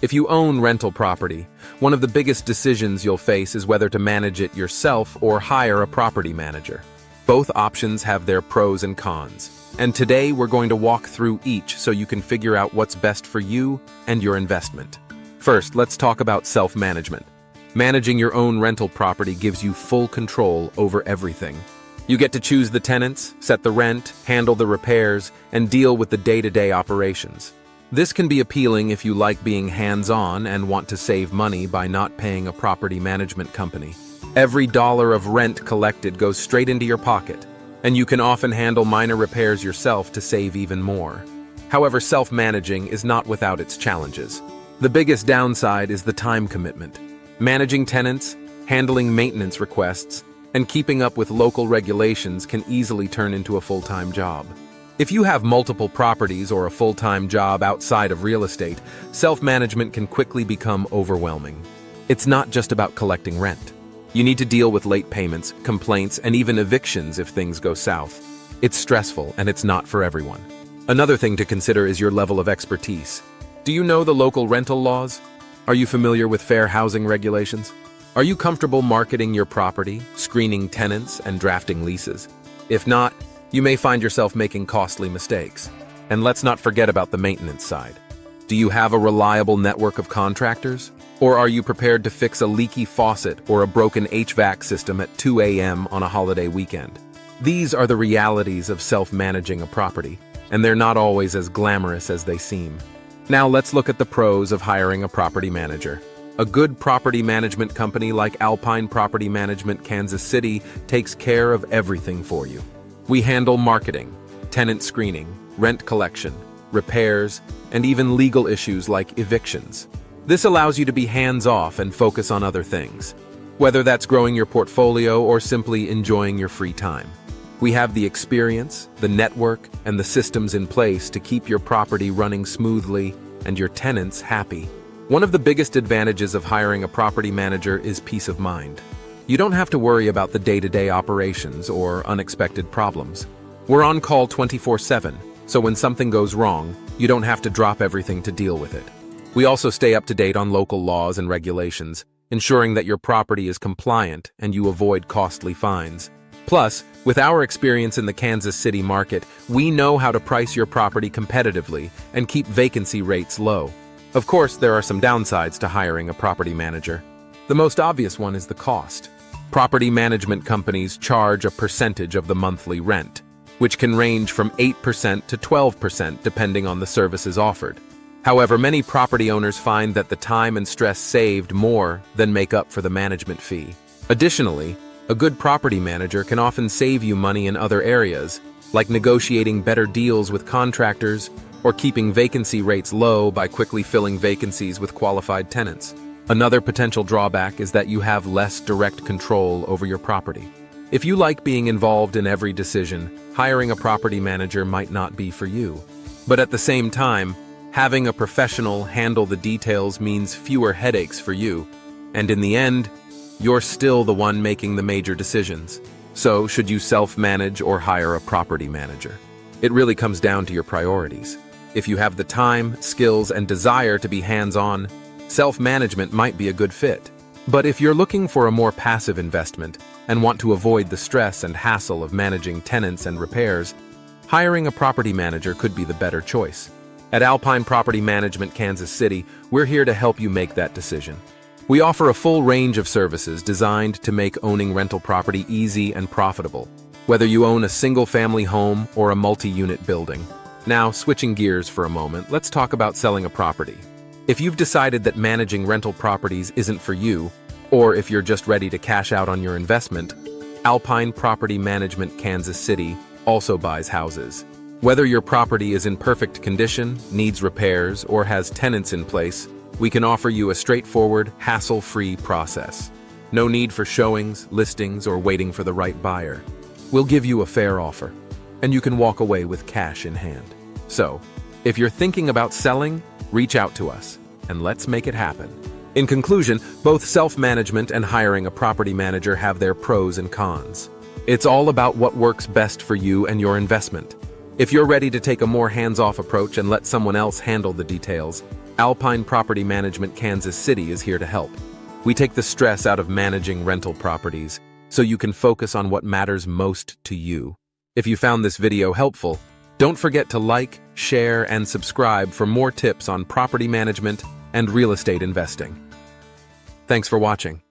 If you own rental property, one of the biggest decisions you'll face is whether to manage it yourself or hire a property manager. Both options have their pros and cons, and today we're going to walk through each so you can figure out what's best for you and your investment. First, let's talk about self-management. Managing your own rental property gives you full control over everything. You get to choose the tenants, set the rent, handle the repairs, and deal with the day-to-day operations. This can be appealing if you like being hands-on and want to save money by not paying a property management company. Every dollar of rent collected goes straight into your pocket, and you can often handle minor repairs yourself to save even more. However, self-managing is not without its challenges. The biggest downside is the time commitment. Managing tenants, handling maintenance requests, and keeping up with local regulations can easily turn into a full-time job. If you have multiple properties or a full-time job outside of real estate, self-management can quickly become overwhelming. It's not just about collecting rent. You need to deal with late payments, complaints, and even evictions if things go south. It's stressful, and it's not for everyone. Another thing to consider is your level of expertise. Do you know the local rental laws? Are you familiar with fair housing regulations? Are you comfortable marketing your property, screening tenants, and drafting leases? If not, you may find yourself making costly mistakes. And let's not forget about the maintenance side. Do you have a reliable network of contractors? Or are you prepared to fix a leaky faucet or a broken HVAC system at 2 a.m. on a holiday weekend? These are the realities of self-managing a property, and they're not always as glamorous as they seem. Now let's look at the pros of hiring a property manager. A good property management company like Alpine Property Management, Kansas City takes care of everything for you. We handle marketing, tenant screening, rent collection, repairs, and even legal issues like evictions. This allows you to be hands-off and focus on other things, whether that's growing your portfolio or simply enjoying your free time. We have the experience, the network, and the systems in place to keep your property running smoothly and your tenants happy. One of the biggest advantages of hiring a property manager is peace of mind. You don't have to worry about the day-to-day operations or unexpected problems. We're on call 24/7, so when something goes wrong, you don't have to drop everything to deal with it. We also stay up to date on local laws and regulations, ensuring that your property is compliant and you avoid costly fines. Plus, with our experience in the Kansas City market, we know how to price your property competitively and keep vacancy rates low. Of course, there are some downsides to hiring a property manager. The most obvious one is the cost. Property management companies charge a percentage of the monthly rent, which can range from 8% to 12% depending on the services offered. However, many property owners find that the time and stress saved more than make up for the management fee. Additionally, a good property manager can often save you money in other areas, like negotiating better deals with contractors or keeping vacancy rates low by quickly filling vacancies with qualified tenants. Another potential drawback is that you have less direct control over your property. If you like being involved in every decision, hiring a property manager might not be for you. But at the same time, having a professional handle the details means fewer headaches for you, and in the end, you're still the one making the major decisions. So, should you self-manage or hire a property manager? It really comes down to your priorities. If you have the time, skills, and desire to be hands-on, self-management might be a good fit. But if you're looking for a more passive investment and want to avoid the stress and hassle of managing tenants and repairs, hiring a property manager could be the better choice. At Alpine Property Management, Kansas City, we're here to help you make that decision. We offer a full range of services designed to make owning rental property easy and profitable, whether you own a single-family home or a multi-unit building. Now, switching gears for a moment, let's talk about selling a property. If you've decided that managing rental properties isn't for you, or if you're just ready to cash out on your investment, Alpine Property Management, Kansas City also buys houses. Whether your property is in perfect condition, needs repairs, or has tenants in place, we can offer you a straightforward, hassle-free process. No need for showings, listings, or waiting for the right buyer. We'll give you a fair offer, and you can walk away with cash in hand. So, if you're thinking about selling, reach out to us, and let's make it happen. In conclusion, both self-management and hiring a property manager have their pros and cons. It's all about what works best for you and your investment. If you're ready to take a more hands-off approach and let someone else handle the details, Alpine Property Management Kansas City is here to help. We take the stress out of managing rental properties so you can focus on what matters most to you. If you found this video helpful, don't forget to like, share, and subscribe for more tips on property management and real estate investing. Thanks for watching.